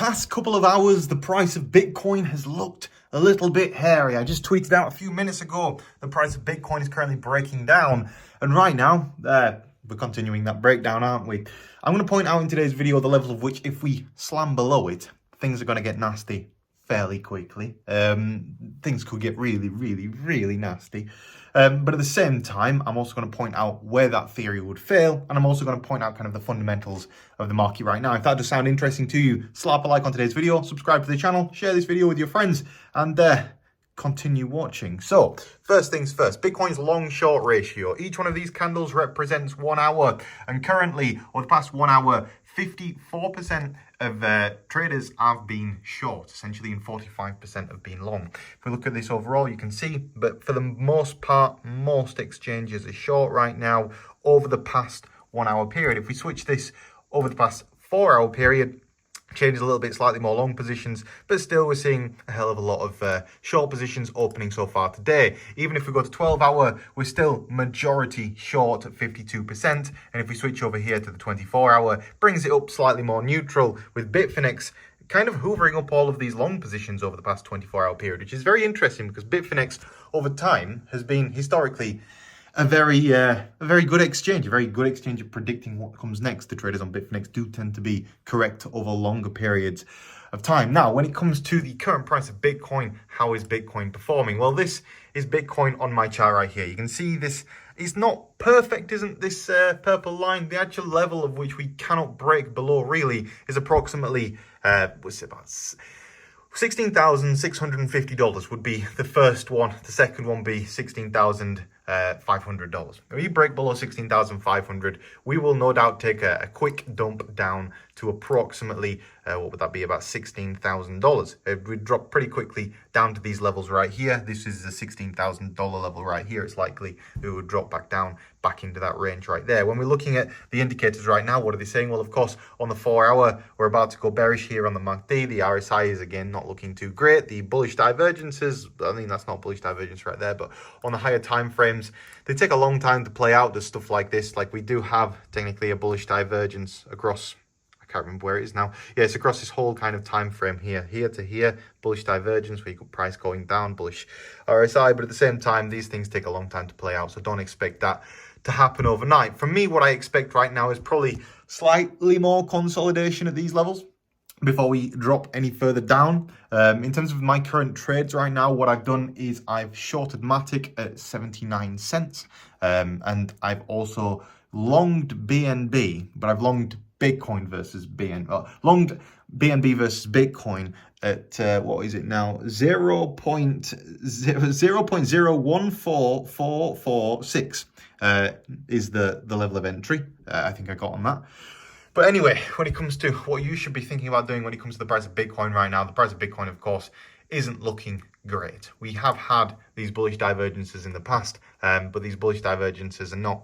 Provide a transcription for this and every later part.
past couple of hours, the price of Bitcoin has looked a little bit hairy. I just tweeted out a few minutes ago, the price of Bitcoin is currently breaking down. And right now, we're continuing that breakdown, aren't we? I'm going to point out in today's video the level of which, if we slam below it, things are going to get nasty fairly quickly. Things could get really nasty. But at the same time, I'm also going to point out where that theory would fail. And I'm also going to point out kind of the fundamentals of the market right now. If that does sound interesting to you, slap a like on today's video, subscribe to the channel, share this video with your friends, and continue watching. So first things first, Bitcoin's long short ratio. Each one of these candles represents 1 hour. And currently, over the past 1 hour, 54% of traders have been short, essentially, and 45% have been long. If we look at this overall, you can see, but for the most part, most exchanges are short right now over the past 1 hour period. If we switch this over the past 4 hour period, changes a little bit, slightly more long positions, but still we're seeing a hell of a lot of short positions opening so far today. Even if we go to 12 hour, we're still majority short at 52%. And if we switch over here to the 24 hour, brings it up slightly more neutral, with Bitfinex kind of hoovering up all of these long positions over the past 24-hour period, which is very interesting because Bitfinex over time has been historically a very good exchange, of predicting what comes next. The traders on Bitfinex do tend to be correct over longer periods of time. Now, when it comes to the current price of Bitcoin, how is Bitcoin performing? Well, this is Bitcoin on my chart right here. You can see this. It's not perfect, isn't this purple line? The actual level of which we cannot break below really is approximately, what's it about? $16,650 would be the first one. The second one be $16,500. If you break below 16,500, we will no doubt take a quick dump down to approximately, what would that be, about $16,000. It would drop pretty quickly down to these levels right here. This is the $16,000 level right here. It's likely it would drop back into that range right there. When we're looking at the indicators right now, what are they saying? Well, of course, on the 4 hour, we're about to go bearish here on the MACD. The RSI is again not looking too great. The bullish divergences, I mean, that's not bullish divergence right there, but on the higher time frames, they take a long time to play out. There's stuff like this. Like, we do have technically a bullish divergence across, I can't remember where it is now. Yeah, it's across this whole kind of time frame here to here, bullish divergence where you got price going down, bullish RSI, but at the same time, these things take a long time to play out, so don't expect that to happen overnight. For me, what I expect right now is probably slightly more consolidation at these levels before we drop any further down. In terms of my current trades right now, what I've done is I've shorted Matic at 79 cents, and I've also longed BNB, but I've longed Bitcoin versus longed BNB versus Bitcoin at what is it now? 0.014446 is the level of entry. I think I got on that. But anyway, when it comes to what you should be thinking about doing when it comes to the price of Bitcoin right now, the price of Bitcoin, of course, isn't looking great. We have had these bullish divergences in the past, but these bullish divergences they're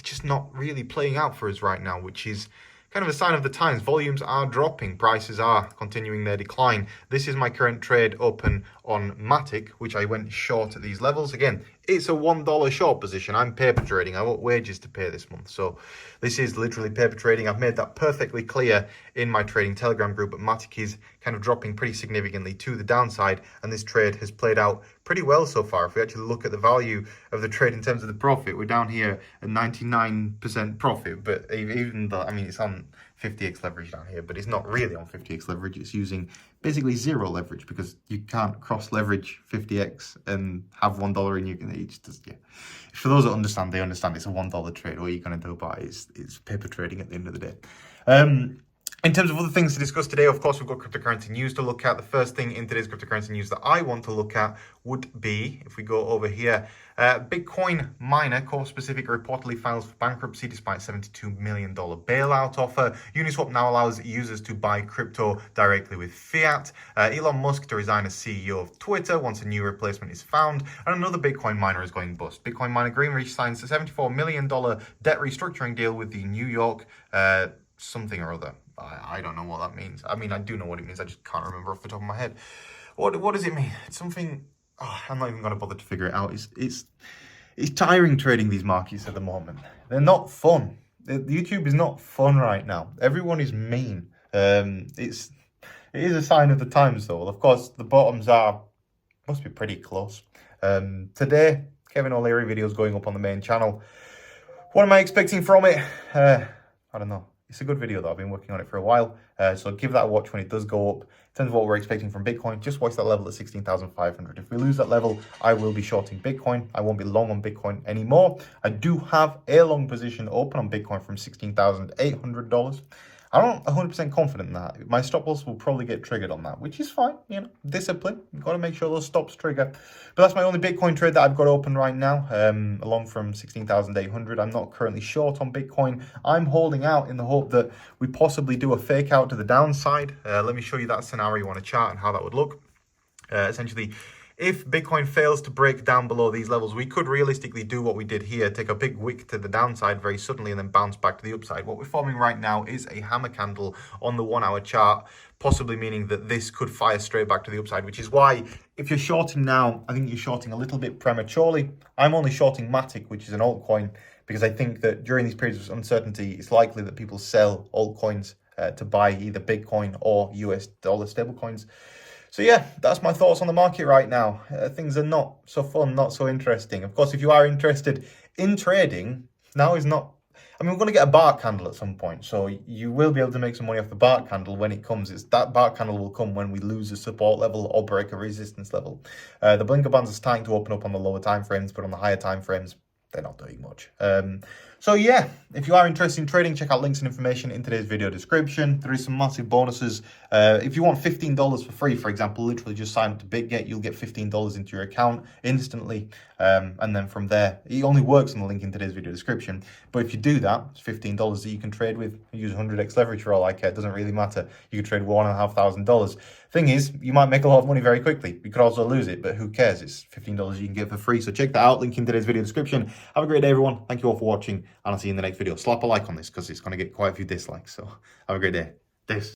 just not really playing out for us right now, which is kind of a sign of the times. Volumes are dropping, prices are continuing their decline. This is my current trade open on Matic, which I went short at these levels. Again, it's a $1 short position. I'm paper trading. I want wages to pay this month. So this is literally paper trading. I've made that perfectly clear in my trading Telegram group, but Matic is kind of dropping pretty significantly to the downside, and this trade has played out pretty well so far. If we actually look at the value of the trade in terms of the profit, we're down here at 99% profit, but even though, I mean, it's on 50x leverage down here, but it's not really on 50x leverage. It's using basically zero leverage because you can't cross leverage 50x and have $1 in your, it's just, yeah. For those that understand, they understand it's a $1 trade. All you're going to do about it is paper trading at the end of the day. In terms of other things to discuss today, of course, we've got cryptocurrency news to look at. The first thing in today's cryptocurrency news that I want to look at would be, if we go over here, Bitcoin miner Core Specific reportedly files for bankruptcy despite $72 million bailout offer. Uniswap now allows users to buy crypto directly with fiat. Elon Musk to resign as CEO of Twitter once a new replacement is found. And another Bitcoin miner is going bust. Bitcoin miner Greenridge signs a $74 million debt restructuring deal with the New York something or other. I don't know what that means. I mean, I do know what it means. I just can't remember off the top of my head. What does it mean? It's something. Oh, I'm not even going to bother to figure it out. It's tiring trading these markets at the moment. They're not fun. YouTube is not fun right now. Everyone is mean. It's It is a sign of the times, though. Of course, the bottoms must be pretty close. Today, Kevin O'Leary videos going up on the main channel. What am I expecting from it? I don't know. It's a good video, though. I've been working on it for a while. So give that a watch when it does go up. In terms of what we're expecting from Bitcoin, just watch that level at 16,500. If we lose that level, I will be shorting Bitcoin. I won't be long on Bitcoin anymore. I do have a long position open on Bitcoin from $16,800. I'm not 100% confident in that. My stop loss will probably get triggered on that, which is fine. You know, discipline. You've got to make sure those stops trigger. But that's my only Bitcoin trade that I've got open right now, along from 16,800. I'm not currently short on Bitcoin. I'm holding out in the hope that we possibly do a fake out to the downside. Let me show you that scenario on a chart and how that would look. Essentially, if Bitcoin fails to break down below these levels, we could realistically do what we did here, take a big wick to the downside very suddenly and then bounce back to the upside. What we're forming right now is a hammer candle on the 1 hour chart, possibly meaning that this could fire straight back to the upside, which is why if you're shorting now, I think you're shorting a little bit prematurely. I'm only shorting Matic, which is an altcoin, because I think that during these periods of uncertainty, it's likely that people sell altcoins to buy either Bitcoin or US dollar stablecoins. So yeah, that's my thoughts on the market right now. Things are not so fun, not so interesting. Of course, if you are interested in trading, now is not... I mean, we're going to get a bar candle at some point, so you will be able to make some money off the bar candle when it comes. That bar candle will come when we lose a support level or break a resistance level. The blinker bands are starting to open up on the lower time frames, but on the higher time frames, they're not doing much. So yeah, if you are interested in trading, check out links and information in today's video description. There is some massive bonuses. If you want $15 for free, for example, literally just sign up to BitGet, you'll get $15 into your account instantly. And then from there, it only works on the link in today's video description. But if you do that, it's $15 that you can trade with. Use 100x leverage for all I care. It doesn't really matter. You can trade with $1,500. Thing is, you might make a lot of money very quickly. You could also lose it, but who cares? It's $15 you can get for free. So check that out. Link in today's video description. Have a great day, everyone. Thank you all for watching, and I'll see you in the next video. Slap a like on this because it's going to get quite a few dislikes. So have a great day. Thanks.